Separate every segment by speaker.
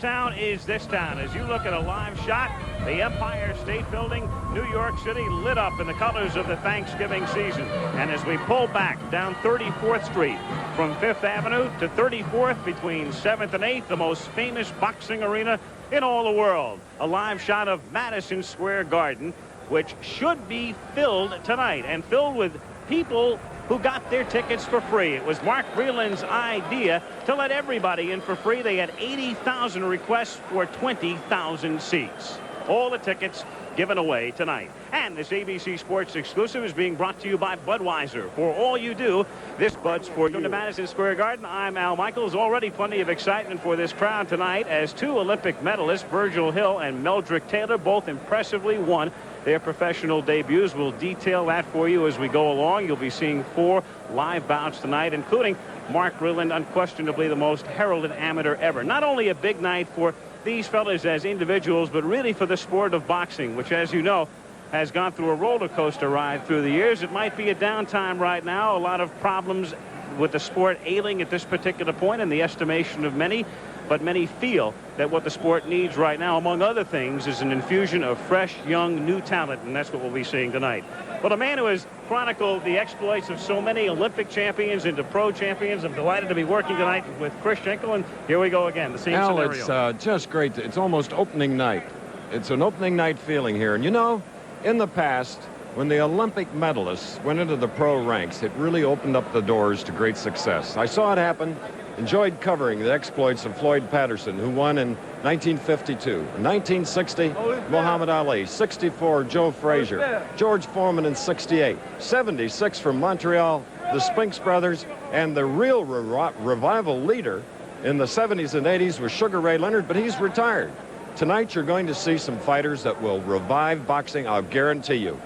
Speaker 1: Town is this town. As you look at a live shot, the Empire State Building, New York City, lit up in the colors of the Thanksgiving season. And as we pull back down 34th Street from 5th Avenue to 34th between 7th and 8th, the most famous boxing arena in all the world. A live shot of Madison Square Garden, which should be filled tonight, and filled with people who got their tickets for free. It was Mark Vreeland's idea to let everybody in for free. They had 80,000 requests for 20,000 seats. All the tickets given away tonight. And this ABC Sports exclusive is being brought to you by Budweiser. For all you do, this Bud's for you. From the Madison Square Garden, I'm Al Michaels. Already plenty of excitement for this crowd tonight as two Olympic medalists, Virgil Hill and Meldrick Taylor, both impressively won their professional debuts. We'll detail that for you as we go along. You'll be seeing 4 live bouts tonight, including Mark Vreeland, unquestionably the most heralded amateur ever. Not only a big night for these fellas as individuals, but really for the sport of boxing, which, as you know, has gone through a roller coaster ride through the years. It might be a downtime right now. A lot of problems with the sport ailing at this particular point in the estimation of many. But many feel that what the sport needs right now, among other things, is an infusion of fresh, young, new talent, and that's what we'll be seeing tonight. Well, a man who has chronicled the exploits of so many Olympic champions into pro champions, I'm delighted to be working tonight with Chris Schenkel, and here we go again, the same scenario.
Speaker 2: It's just great. It's almost opening night. It's an opening night feeling here. And, you know, in the past, when the Olympic medalists went into the pro ranks, it really opened up the doors to great success. I saw it happen. Enjoyed covering the exploits of Floyd Patterson, who won in 1952. In 1960, Muhammad Ali. 64, Joe Frazier. George Foreman in 68. 76 from Montreal, the Spinks brothers. And the real revival leader in the 70s and 80s was Sugar Ray Leonard, but he's retired. Tonight, you're going to see some fighters that will revive boxing, I'll guarantee you.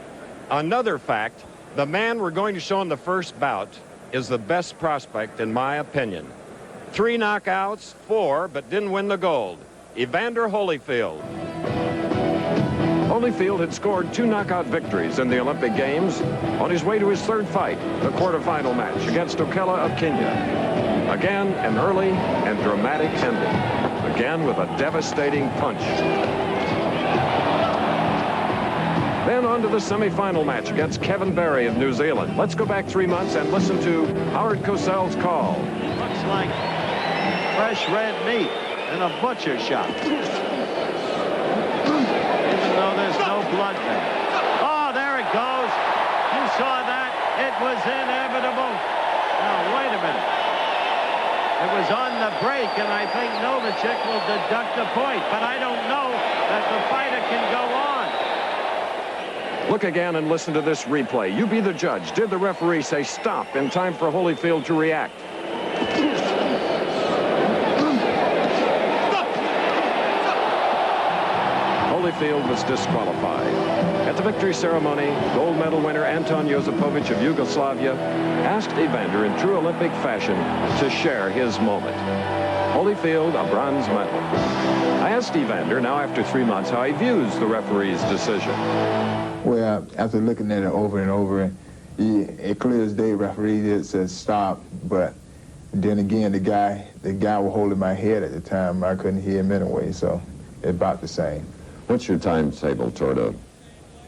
Speaker 2: Another fact, the man we're going to show in the first bout is the best prospect, in my opinion. 3 knockouts, 4, but didn't win the gold. Evander Holyfield.
Speaker 3: Holyfield had scored 2 knockout victories in the Olympic Games on his way to his 3rd fight, the quarterfinal match against Okela of Kenya. Again, an early and dramatic ending. Again, with a devastating punch. Then on to the semifinal match against Kevin Barry of New Zealand. Let's go back 3 months and listen to Howard Cosell's call.
Speaker 4: Looks like fresh red meat in a butcher shop. Even though there's no blood there. Oh, there it goes. You saw that. It was inevitable. Now, wait a minute. It was on the break, and I think Novacek will deduct a point, but I don't know that the fighter can go on.
Speaker 3: Look again and listen to this replay. You be the judge. Did the referee say stop in time for Holyfield to react? Holyfield was disqualified. At the victory ceremony, gold medal winner Anton Josipovic of Yugoslavia asked Evander in true Olympic fashion to share his moment. Holyfield, a bronze medal. I asked Evander, now after 3 months, how he views the referee's decision.
Speaker 5: Well, after looking at it over and over, it clear as day, referee did says stop, but then again, the guy was holding my head at the time. I couldn't hear him anyway, so it's about the same.
Speaker 6: What's your timetable toward a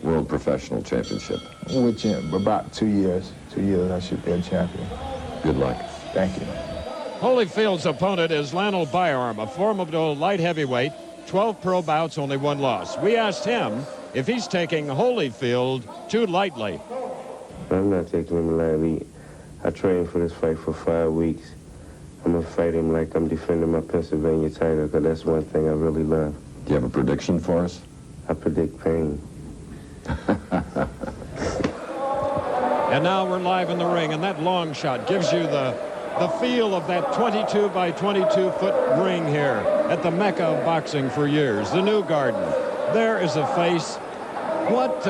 Speaker 6: World Professional Championship?
Speaker 5: Which, about 2 years. 2 years I should be a champion.
Speaker 6: Good luck.
Speaker 5: Thank you.
Speaker 2: Holyfield's opponent is Lionel Byarm, a formidable light heavyweight, 12 pro bouts, only 1 loss. We asked him if he's taking Holyfield too lightly.
Speaker 7: I'm not taking him lightly. I trained for this fight for 5 weeks. I'm going to fight him like I'm defending my Pennsylvania title, because that's one thing I really love.
Speaker 6: Do you have a prediction for us?
Speaker 7: I predict pain.
Speaker 2: And now we're live in the ring, and that long shot gives you the feel of that 22 by 22 foot ring here at the Mecca of boxing for years, the New Garden. There is a face. What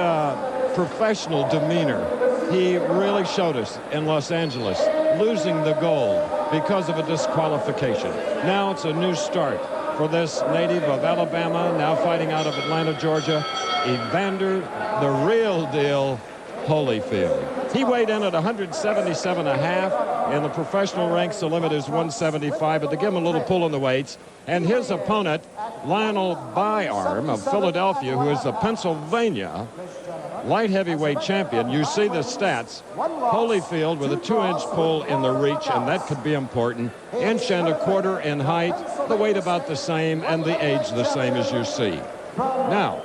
Speaker 2: professional demeanor he really showed us in Los Angeles, losing the gold because of a disqualification. Now it's a new start for this native of Alabama, now fighting out of Atlanta, Georgia, Evander, the real deal, Holyfield. He weighed in at 177.5. In the professional ranks, the limit is 175, but to give him a little pull on the weights, And his opponent, Lionel Byarm of Philadelphia, who is the Pennsylvania light heavyweight champion. You see the stats. Holyfield with a 2-inch pull in the reach, and that could be important. 1.25 inches in height, the weight about the same, and the age the same as you see. Now,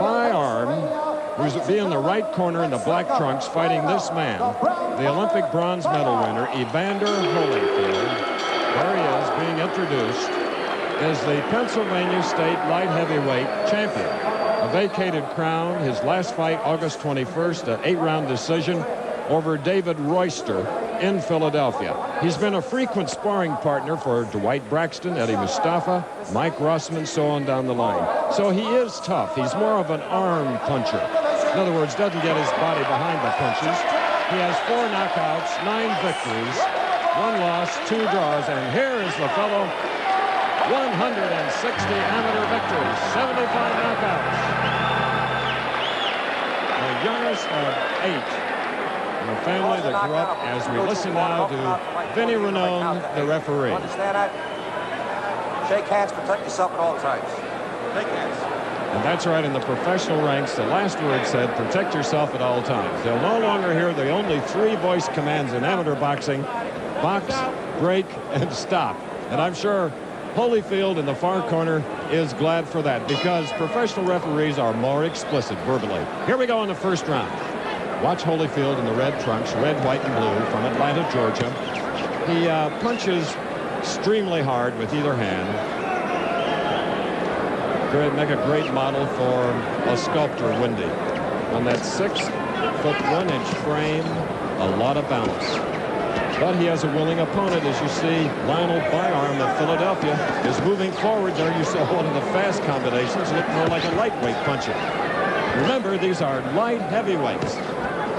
Speaker 2: Byarm, who's be in the right corner in the black trunks, fighting this man, the Olympic bronze medal winner, Evander Holyfield. There he is, being introduced, is the Pennsylvania State light heavyweight champion. A vacated crown. His last fight, August 21st, an 8-round decision over David Royster in Philadelphia. He's been a frequent sparring partner for Dwight Braxton, Eddie Mustafa, Mike Rossman, so on down the line. So he is tough. He's more of an arm puncher. In other words, doesn't get his body behind the punches. He has 4 knockouts, 9 victories, 1 loss, 2 draws, and here is the fellow. 160 amateur victories, 75 knockouts. The youngest of 8 in a family that grew up, as we listen now to Vinny Ranone, the referee.
Speaker 8: Understand that? Shake hands, protect yourself at all times. Shake hands.
Speaker 2: And that's right, in the professional ranks, the last word said, protect yourself at all times. They'll no longer hear the only 3 voice commands in amateur boxing: box, break, and stop. And I'm sure Holyfield in the far corner is glad for that, because professional referees are more explicit verbally. Here we go in the first round. Watch Holyfield in the red trunks, red, white, and blue, from Atlanta, Georgia. He punches extremely hard with either hand. Make a great model for a sculptor, Wendy. On that 6-foot 1-inch frame, a lot of balance. But he has a willing opponent, as you see. Lionel Byarm of Philadelphia is moving forward. There you saw one of the fast combinations, look more like a lightweight puncher. Remember, these are light heavyweights.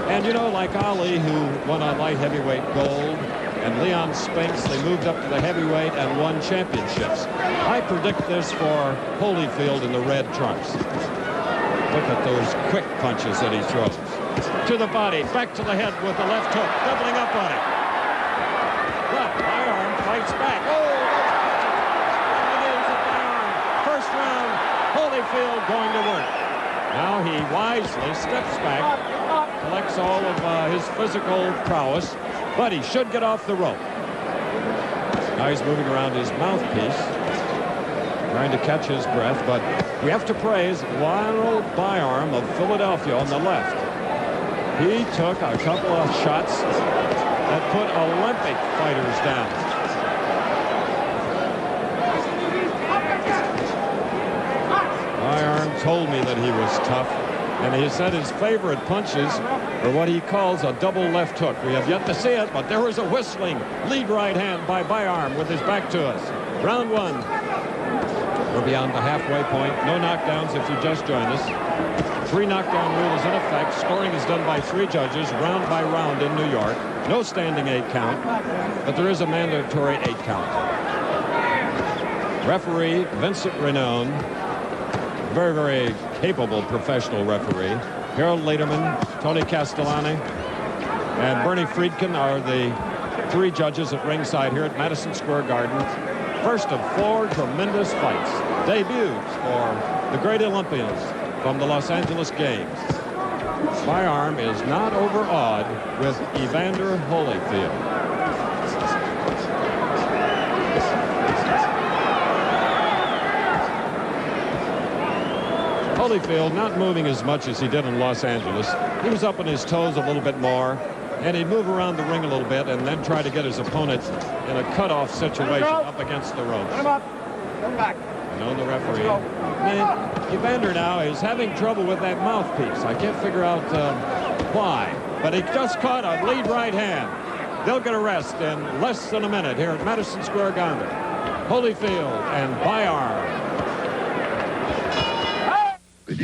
Speaker 2: And you know, like Ali, who won on light heavyweight gold, and Leon Spinks, they moved up to the heavyweight and won championships. I predict this for Holyfield in the red trunks. Look at those quick punches that he throws. To the body, back to the head with the left hook, doubling up on it. But Byarm fights back. Oh, it is a Byarm. First round, Holyfield going to work. Now he wisely steps back, collects all of his physical prowess, but he should get off the rope. Now he's moving around his mouthpiece, trying to catch his breath, but we have to praise Lionel Byarm of Philadelphia on the left. He took a couple of shots that put Olympic fighters down. Byarm told me that he was tough, and he said his favorite punches are what he calls a double left hook. We have yet to see it, but there was a whistling lead right hand by Byarm with his back to us. Round 1. We're beyond the halfway point. No knockdowns if you just joined us. 3 knockdown rule is in effect. Scoring is done by 3 judges, round by round in New York. No standing 8 count, but there is a mandatory 8 count. Referee Vincent Ranone, very, very capable professional referee. Harold Lederman, Tony Castellani, and Bernie Friedkin are the 3 judges at ringside here at Madison Square Garden. First of 4 tremendous fights, debuts for the great Olympians from the Los Angeles Games. Byarm is not overawed with Evander Holyfield. Holyfield not moving as much as he did in Los Angeles. He was up on his toes a little bit more, and he'd move around the ring a little bit and then try to get his opponent in a cutoff situation up against the ropes.
Speaker 8: Come up. Come back.
Speaker 2: And the referee. And Evander now is having trouble with that mouthpiece. I can't figure out why, but he just caught a lead right hand. They'll get a rest in less than a minute here at Madison Square Garden. Holyfield and Byarm.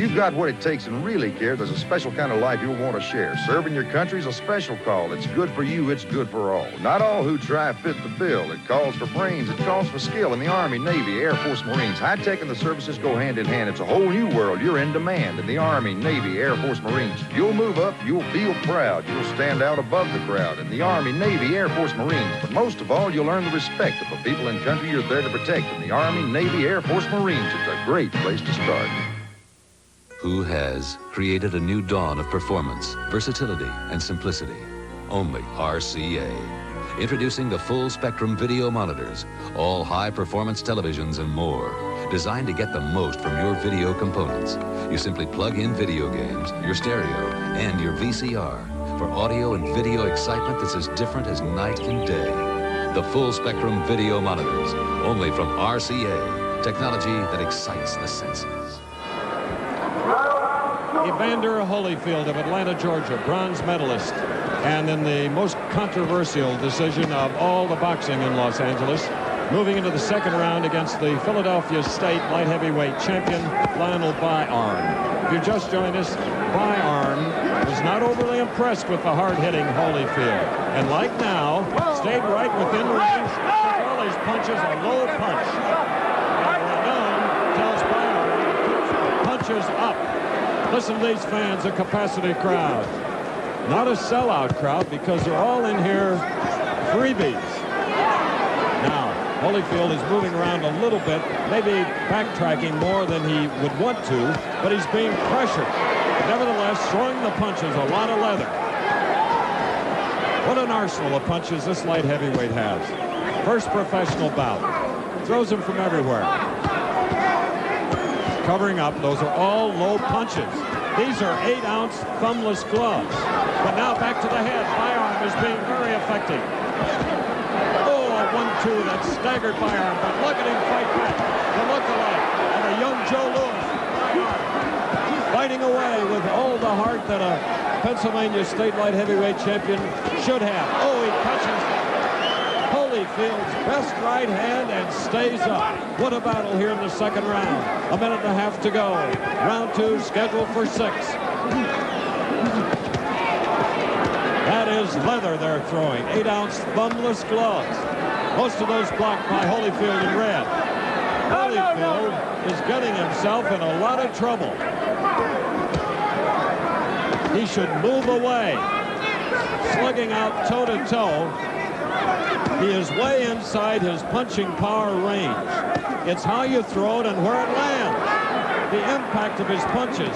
Speaker 9: you've got what it takes and really care, there's a special kind of life you'll want to share. Serving your country is a special call. It's good for you, it's good for all. Not all who try fit the bill. It calls for brains, it calls for skill in the Army, Navy, Air Force, Marines. High-tech and the services go hand in hand. It's a whole new world. You're in demand in the Army, Navy, Air Force, Marines. You'll move up, you'll feel proud. You'll stand out above the crowd in the Army, Navy, Air Force, Marines. But most of all, you'll earn the respect of the people and country you're there to protect in the Army, Navy, Air Force, Marines. It's a great place to start.
Speaker 10: Who has created a new dawn of performance, versatility, and simplicity? Only RCA. Introducing the full-spectrum video monitors, all high-performance televisions and more, designed to get the most from your video components. You simply plug in video games, your stereo, and your VCR for audio and video excitement that's as different as night and day. The full-spectrum video monitors, only from RCA. Technology that excites the senses.
Speaker 2: Evander Holyfield of Atlanta, Georgia, bronze medalist, and in the most controversial decision of all the boxing in Los Angeles, moving into the second round against the Philadelphia State light heavyweight champion, Lionel Byarm. If you just joined us, Byarm was not overly impressed with the hard-hitting Holyfield, and like now, stayed right within range, took all his punches, a low punch. And Lionel tells Byarm to keep the punches up. Listen to these fans, a capacity crowd. Not a sellout crowd because they're all in here freebies. Now, Holyfield is moving around a little bit, maybe backtracking more than he would want to, but he's being pressured. Nevertheless, throwing the punches, a lot of leather. What an arsenal of punches this light heavyweight has. First professional bout. Throws them from everywhere. Covering up, those are all low punches. These are 8-ounce thumbless gloves. But now back to the head. Byarm is being very effective. Oh, a 1-2 that staggered Byarm, but look at him fight back. The look-alike of a young Joe Louis. Byarm fighting away with all the heart that a Pennsylvania State light heavyweight champion should have. Oh, he catches Holyfield's best right hand and stays up. What a battle here in the second round. A minute and a half to go. Round 2 scheduled for 6. That is leather they're throwing. 8-ounce thumbless gloves. Most of those blocked by Holyfield in red. Holyfield is getting himself in a lot of trouble. He should move away. Slugging out toe-to-toe. He is way inside his punching power range. It's how you throw it and where it lands. The impact of his punches.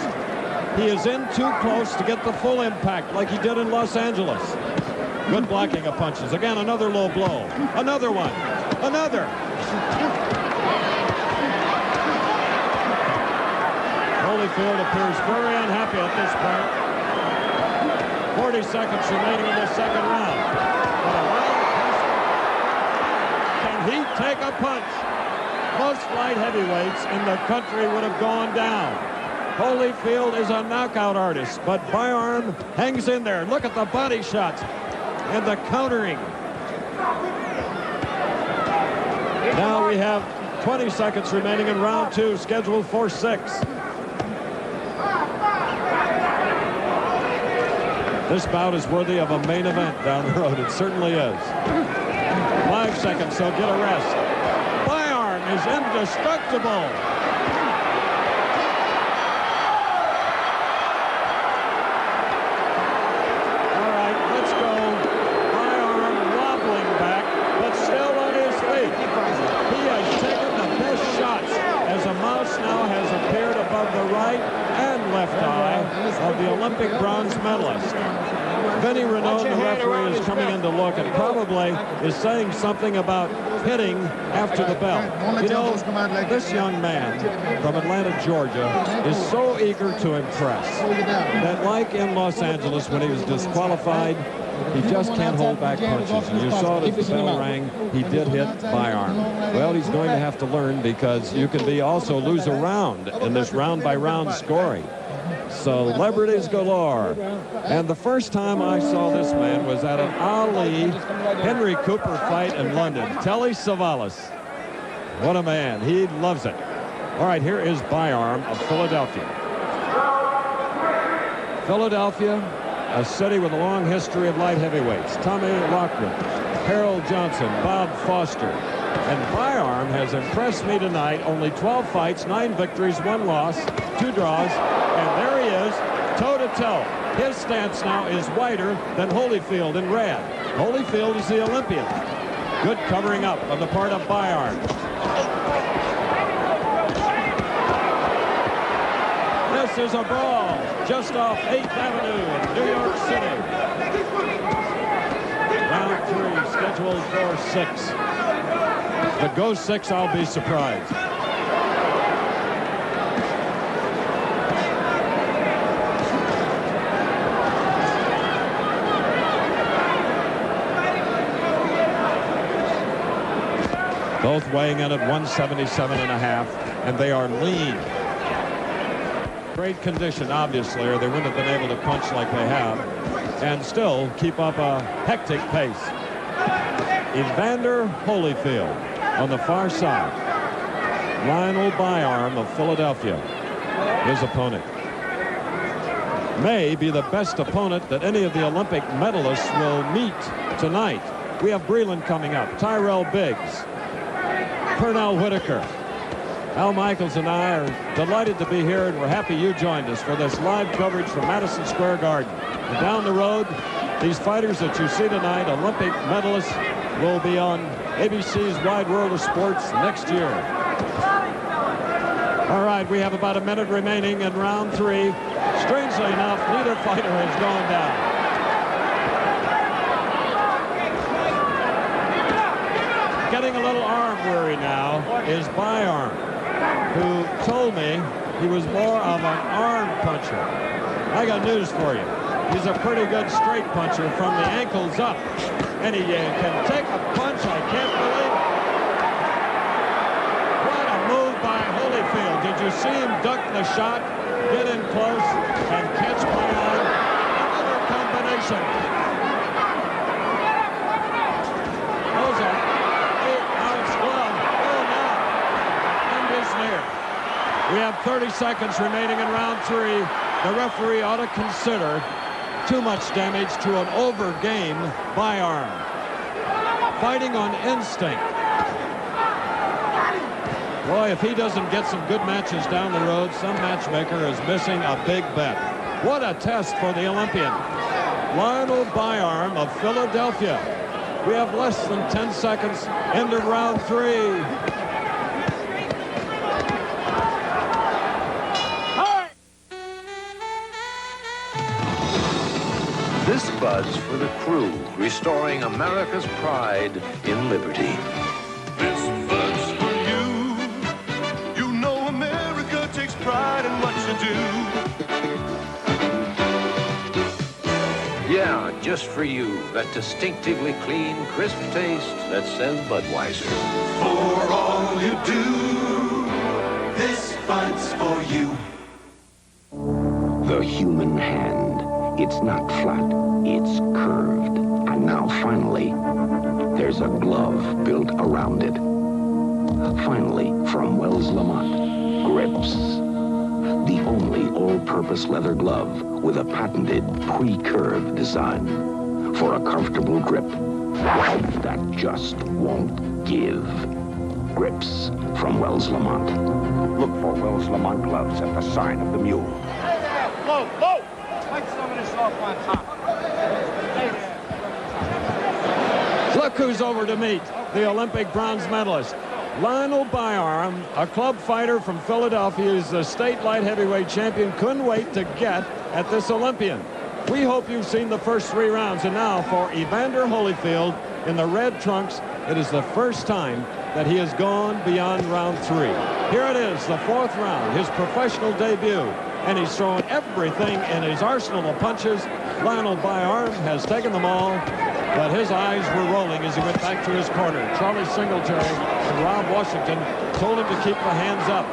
Speaker 2: He is in too close to get the full impact like he did in Los Angeles. Good blocking of punches. Again, another low blow. Another one. Another. Holyfield appears very unhappy at this point. 40 seconds remaining in the second round. Can he take a punch? Most light heavyweights in the country would have gone down. Holyfield is a knockout artist, but Byarm hangs in there. Look at the body shots and the countering. Now we have 20 seconds remaining in round 2, scheduled for 6. This bout is worthy of a main event down the road. It certainly is. 5 seconds, so get a rest. Byarm is indestructible. All right, let's go. Byarm wobbling back, but still on his feet. He has taken the best shots as a mouse now has appeared above the right and left eye of the Olympic bronze medalist. Vinny Renaud, the referee, is coming in to look and probably is saying something about hitting after the bell. You know, this young man from Atlanta, Georgia, is so eager to impress that, like in Los Angeles when he was disqualified, he just can't hold back punches. And you saw it as the bell rang. He did hit Byarm. Well, he's going to have to learn because you can be also lose a round in this round-by-round scoring. Celebrities galore. And the first time I saw this man was at an Ali Henry Cooper fight in London. Telly Savalas. What a man. He loves it. All right, here is Byarm of Philadelphia. Philadelphia, a city with a long history of light heavyweights. Tommy Lockwood, Harold Johnson, Bob Foster. And Byarm has impressed me tonight. Only 12 fights, 9 victories, 1 loss, 2 draws. And there he is, toe-to-toe. His stance now is wider than Holyfield in red. Holyfield is the Olympian. Good covering up on the part of Byarm. This is a brawl just off 8th Avenue in New York City. Round 3 scheduled for 6. If it goes 6, I'll be surprised. Both weighing in at 177.5, and they are lean. Great condition, obviously, or they wouldn't have been able to punch like they have, and still keep up a hectic pace. Evander Holyfield on the far side. Lionel Byarm of Philadelphia, his opponent. May be the best opponent that any of the Olympic medalists will meet tonight. We have Breland coming up, Tyrell Biggs, Pernell Whitaker. Al Michaels and I are delighted to be here, and we're happy you joined us for this live coverage from Madison Square Garden. And down the road, these fighters that you see tonight, Olympic medalists, will be on ABC's Wide World of Sports next year. All right, we have about a minute remaining in round 3. Strangely enough, neither fighter has gone down. Getting a little arm weary now is Byarm, who told me he was more of an arm puncher. I got news for you. He's a pretty good straight puncher from the ankles up. And he can take a punch. I can't believe it. What a move by Holyfield. Did you see him duck the shot, get in close, and catch my arm? Another combination. Those are 8-ounce glove. Oh, no. End is near. We have 30 seconds remaining in round 3. The referee ought to consider too much damage to an over-game Byarm. Fighting on instinct. Boy, if he doesn't get some good matches down the road, some matchmaker is missing a big bet. What a test for the Olympian. Lionel Byarm of Philadelphia. We have less than 10 seconds. End of round 3.
Speaker 11: This bud's for the crew, restoring America's pride in liberty.
Speaker 12: This bud's for you. You know America takes pride in what you do.
Speaker 11: Yeah, just for you, that distinctively clean, crisp taste that says Budweiser.
Speaker 12: For all you do, this bud's for you.
Speaker 13: The human hand. It's not flat, it's curved. And now finally, there's a glove built around it. Finally, from Wells Lamont, Grips. The only all-purpose leather glove with a patented pre-curved design for a comfortable grip that just won't give. Grips from Wells Lamont. Look for Wells Lamont gloves at the sign of the mule.
Speaker 8: Whoa, whoa! Take some of this off my top.
Speaker 2: Look who's over to meet the Olympic bronze medalist. Lionel Byarm, a club fighter from Philadelphia, is the state light heavyweight champion. Couldn't wait to get at this Olympian. We hope you've seen the first 3 rounds. And now for Evander Holyfield in the red trunks, it is the first time that he has gone beyond round 3. Here it is, the 4th round, his professional debut. And he's throwing everything in his arsenal of punches. Lionel Byarm has taken them all, but his eyes were rolling as he went back to his corner. Charlie Singletary and Rob Washington told him to keep the hands up.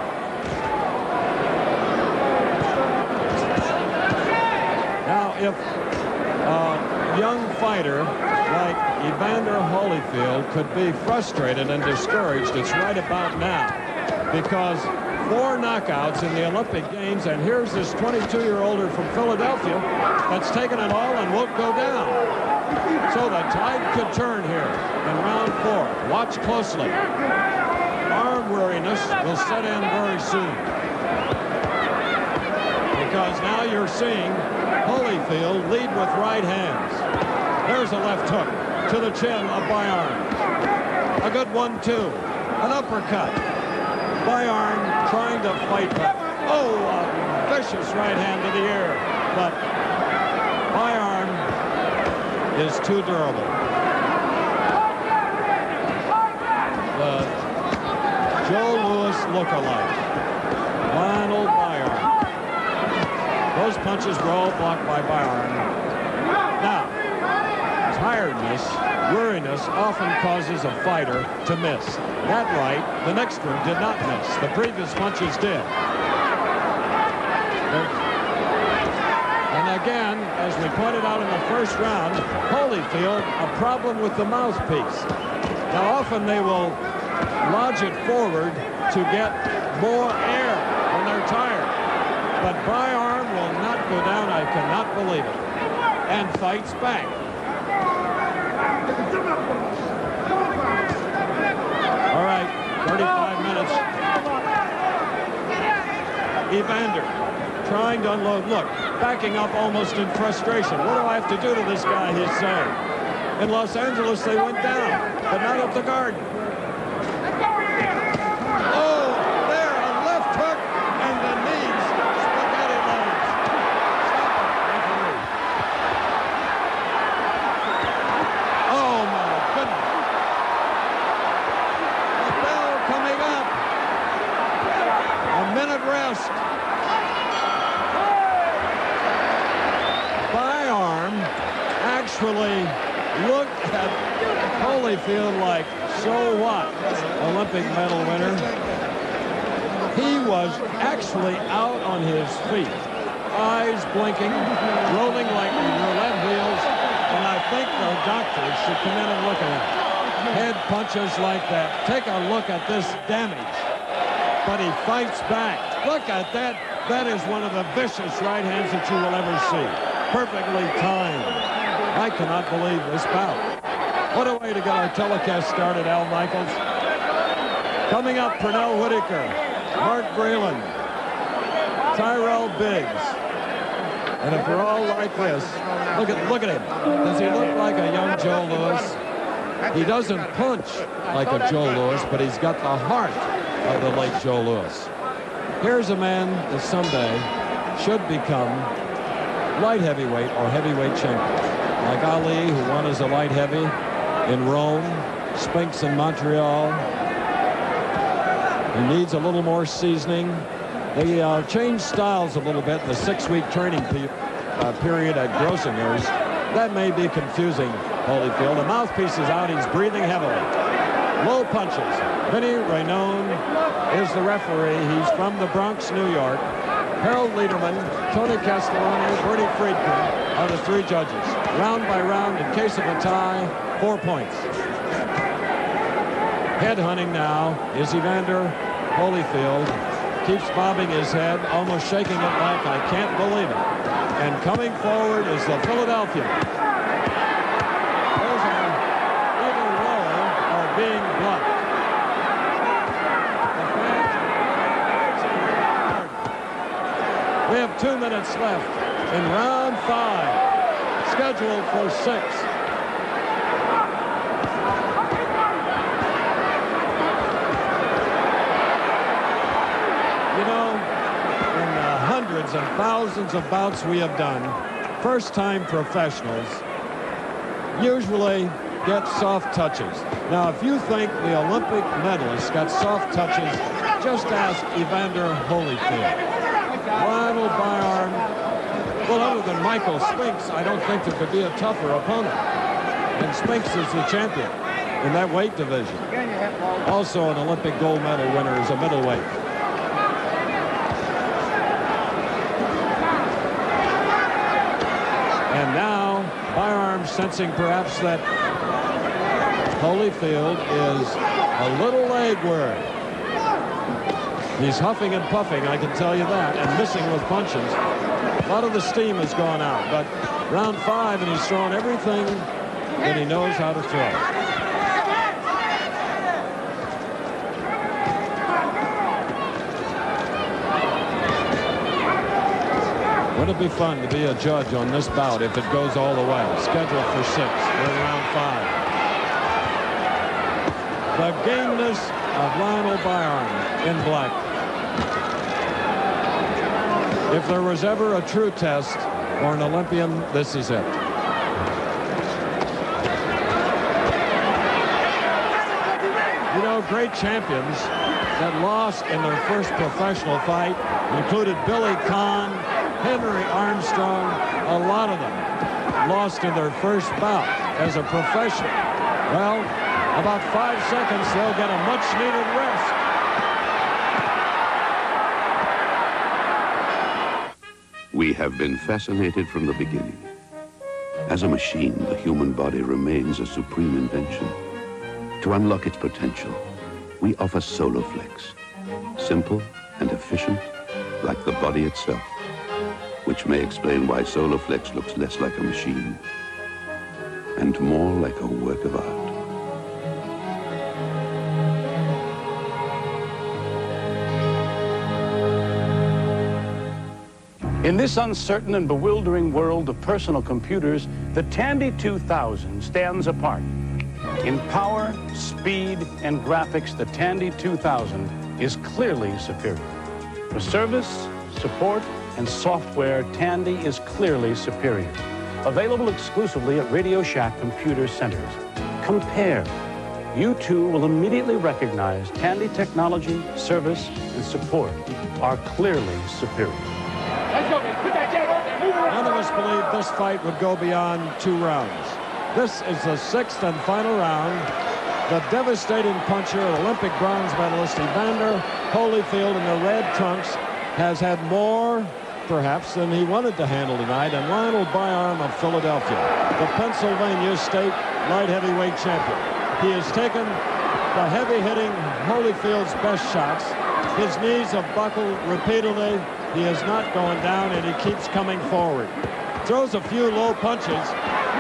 Speaker 2: Now, if a young fighter like Evander Holyfield could be frustrated and discouraged, it's right about now, because 4 knockouts in the Olympic Games, and here's this 22-year-older from Philadelphia that's taken it all and won't go down. So the tide could turn here in round 4. Watch closely. Arm weariness will set in very soon, because now you're seeing Holyfield lead with right hands. There's a left hook to the chin of Byarm. A good 1-2. An uppercut. Byarm trying to fight back. Oh, a vicious right hand to the ear. But Byarm is too durable. The Joe Louis lookalike, Lionel Byarm. Those punches were all blocked by Byarm. Now, tiredness, weariness often causes a fighter to miss. That right, the next one did not miss. The previous punches did. And again, as we pointed out in the first round, Holyfield, a problem with the mouthpiece. Now often they will lodge it forward to get more air when they're tired. But Byarm will not go down, I cannot believe it, and fights back. All right, 35 minutes. Evander trying to unload. Look, backing up almost in frustration. What do I have to do to this guy, he's saying. In Los Angeles, they went down, but not up the Garden. Oh, there, a left hook, and the knees, spaghetti legs. Oh, my goodness. The bell coming up. A minute rest. Byarm actually looked at Holyfield like, so what? Olympic medal winner. He was actually out on his feet, eyes blinking, rolling like roulette wheels, and I think the doctors should come in and look at him. Head punches like that. Take a look at this damage. But he fights back. Look at that. That is one of the vicious right hands that you will ever see. Perfectly timed. I cannot believe this bout. What a way to get our telecast started, Al Michaels. Coming up, Pernell Whitaker, Mark Breland, Tyrell Biggs. And if we're all like this, look at him. Does he look like a young Joe Louis? He doesn't punch like a Joe Louis, but he's got the heart of the late Joe Louis. Here's a man that someday should become light heavyweight or heavyweight champion. Like Ali, who won as a light heavy in Rome, Spinks in Montreal. He needs a little more seasoning. They changed styles a little bit in the 6-week training period at Grossinger's. That may be confusing Holyfield. The mouthpiece is out. He's breathing heavily. Low punches. Vinny Rainone is the referee. He's from the Bronx, New York. Harold Lederman, Tony Castellani, Bernie Friedkin are the 3 judges. Round by round, in case of a tie, 4 points. Headhunting now is Evander Holyfield. Keeps bobbing his head, almost shaking it like I can't believe it. And coming forward is the Philadelphia. Those are either lower or being blocked. We have 2 minutes left in round 5, scheduled for 6. You know, in hundreds and thousands of bouts we have done, first-time professionals usually get soft touches. Now, if you think the Olympic medalists got soft touches, just ask Evander Holyfield. Lionel Byarm, well, other than Michael Spinks, I don't think there could be a tougher opponent. And Spinks is the champion in that weight division. Also an Olympic gold medal winner as a middleweight. And now, Byarm sensing perhaps that Holyfield is a little leg weary. He's huffing and puffing, I can tell you that, and missing with punches. A lot of the steam has gone out, but round 5, and he's thrown everything that he knows how to throw. Wouldn't it be fun to be a judge on this bout if it goes all the way? Scheduled for 6. We're in round 5. The gameness of Lionel Byarm in black. If there was ever a true test for an Olympian, this is it. You know, great champions that lost in their first professional fight included Billy Conn, Henry Armstrong. A lot of them lost in their first bout as a professional. Well, about 5 seconds, they'll get a much-needed rest.
Speaker 14: We have been fascinated from the beginning. As a machine, the human body remains a supreme invention. To unlock its potential, we offer Soloflex. Simple and efficient, like the body itself. Which may explain why Soloflex looks less like a machine and more like a work of art.
Speaker 15: In this uncertain and bewildering world of personal computers, the Tandy 2000 stands apart. In power, speed, and graphics, the Tandy 2000 is clearly superior. For service, support, and software, Tandy is clearly superior. Available exclusively at Radio Shack Computer Centers. Compare. You too will immediately recognize Tandy technology, service, and support are clearly superior.
Speaker 2: None of us believed this fight would go beyond 2 rounds. This is the 6th and final round. The devastating puncher, Olympic bronze medalist Evander Holyfield in the red trunks, has had more, perhaps, than he wanted to handle tonight, and Lionel Byarm of Philadelphia, the Pennsylvania State light heavyweight champion. He has taken the heavy-hitting Holyfield's best shots. His knees have buckled repeatedly. He is not going down, and he keeps coming forward. Throws a few low punches,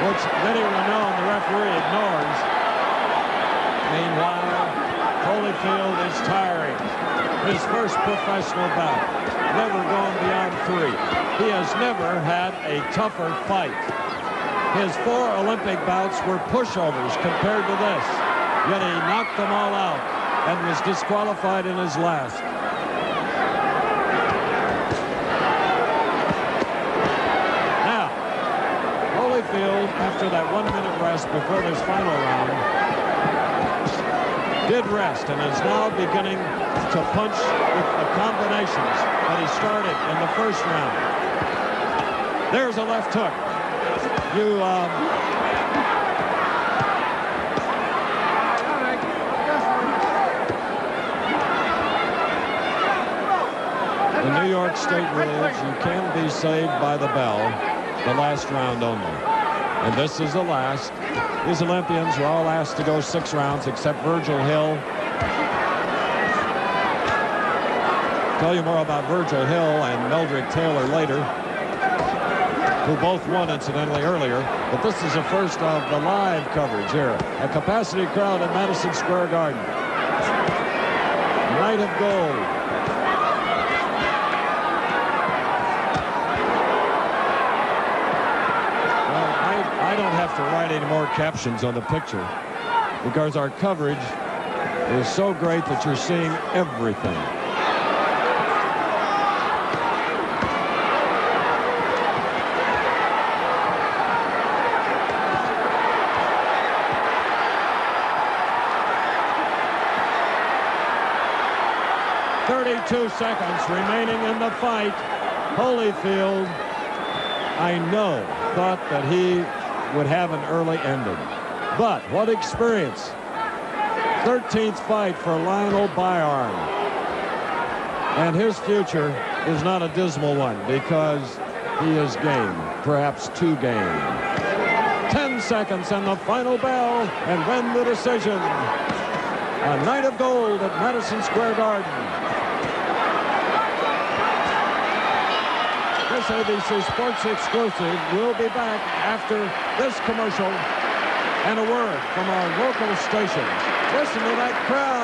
Speaker 2: which Vinny Renaud, the referee, ignores. Meanwhile, Holyfield is tiring. His first professional bout, never going beyond 3. He has never had a tougher fight. His 4 Olympic bouts were pushovers compared to this, yet he knocked them all out and was disqualified in his last. Now, Holyfield, after that 1-minute rest before this final round, did rest and is now beginning to punch with the combinations that he started in the first round. There's a left hook. The New York State rules, you can be saved by the bell, the last round only. And this is the last. These Olympians were all asked to go 6 rounds except Virgil Hill. Tell you more about Virgil Hill and Meldrick Taylor later, who both won incidentally earlier. But this is the first of the live coverage here. A capacity crowd at Madison Square Garden. Night of gold. I don't have to write any more captions on the picture because our coverage is so great that you're seeing everything. .32 seconds remaining in the fight. Holyfield, I know, thought that he would have an early ending. But what experience. 13th fight for Lionel Byarm. And his future is not a dismal one because he is game, perhaps too game. 10 seconds and the final bell, and then the decision. A night of gold at Madison Square Garden. this ABC Sports exclusive. We'll be back after this commercial and a word from our local stations. Listen to that crowd.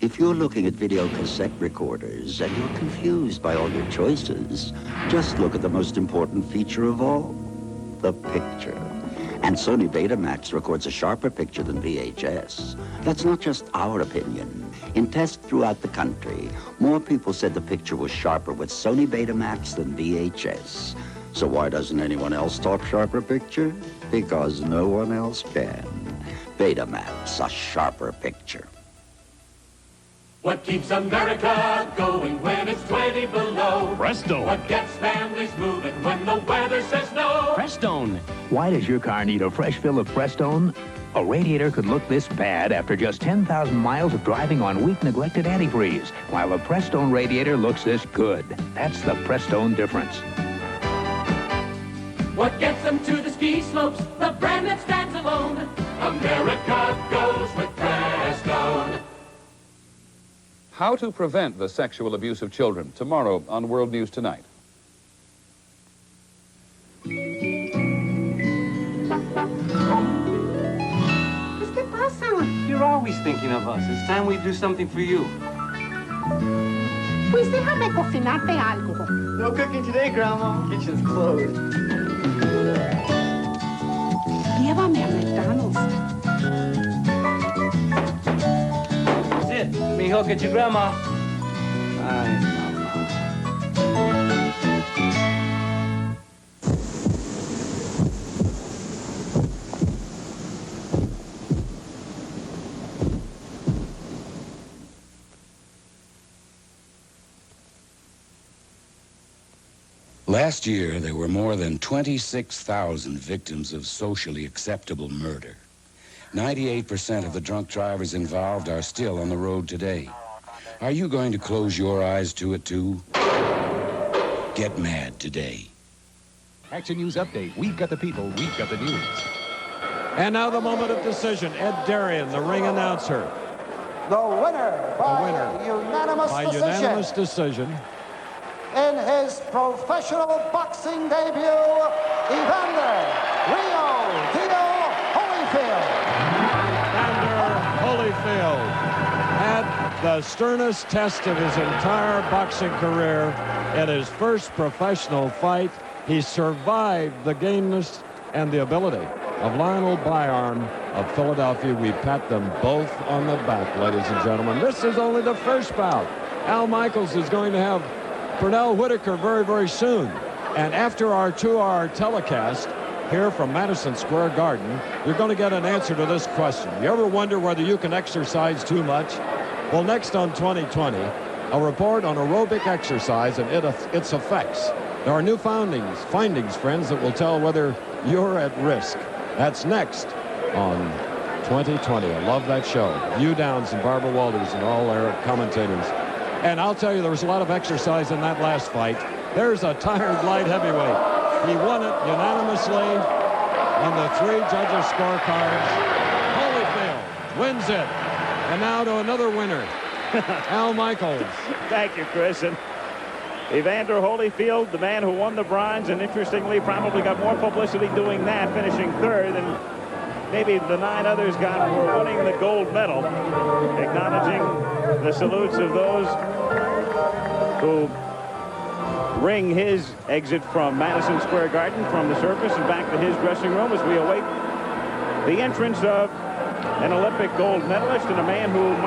Speaker 16: If you're looking at video cassette recorders and you're confused by all your choices, just look at the most important feature of all, the picture. And Sony Betamax records a sharper picture than VHS. That's not just our opinion. In tests throughout the country, more people said the picture was sharper with Sony Betamax than VHS. So why doesn't anyone else talk sharper picture? Because no one else can. Betamax, a sharper picture.
Speaker 17: What keeps America going when it's 20 below?
Speaker 18: Prestone.
Speaker 17: What gets families moving when the weather says no?
Speaker 18: Prestone. Why does your car need a fresh fill of Prestone? A radiator could look this bad after just 10,000 miles of driving on weak, neglected antifreeze, while a Prestone radiator looks this good. That's the Prestone difference.
Speaker 17: What gets them to the ski slopes? The brand that stands alone. America goes with Prestone.
Speaker 19: How to prevent the sexual abuse of children, tomorrow on World News Tonight.
Speaker 20: You're always thinking of us. It's time we do something for you.
Speaker 21: Pues déjame cocinarte algo.
Speaker 20: No cooking today, Grandma. Kitchen's closed.
Speaker 21: Llévame a McDonald's.
Speaker 20: That's it. Mijo, get your grandma. Ay,
Speaker 22: Last year, there were more than 26,000 victims of socially acceptable murder. 98% of the drunk drivers involved are still on the road today. Are you going to close your eyes to it, too? Get mad today.
Speaker 23: Action News Update. We've got the people. We've got the news.
Speaker 2: And now the moment of decision. Ed Darian, the ring announcer.
Speaker 8: The winner by unanimous decision. In his professional boxing debut, Evander Holyfield.
Speaker 2: Evander Holyfield had the sternest test of his entire boxing career. In his first professional fight, he survived the gameness and the ability of Lionel Byarm of Philadelphia. We pat them both on the back, ladies and gentlemen. This is only the first bout. Al Michaels is going to have Pernell Whitaker very, very soon. And after our 2-hour telecast here from Madison Square Garden, you're going to get an answer to this question. You ever wonder whether you can exercise too much? Well, next on 2020, a report on aerobic exercise and its effects. There are new findings, friends, that will tell whether you're at risk. That's next on 2020. I love that show. Hugh Downs and Barbara Walters and all their commentators. And I'll tell you, there was a lot of exercise in that last fight. There's a tired light heavyweight. He won it unanimously on the 3 judges' scorecards. Holyfield wins it. And now to another winner, Al Michaels.
Speaker 1: Thank you, Chris. And Evander Holyfield, the man who won the bronze, and interestingly probably got more publicity doing that, finishing third, than maybe the 9 others got for winning the gold medal, acknowledging the salutes of those who ring his exit from Madison Square Garden from the surface and back to his dressing room as we await the entrance of an Olympic gold medalist and a man who might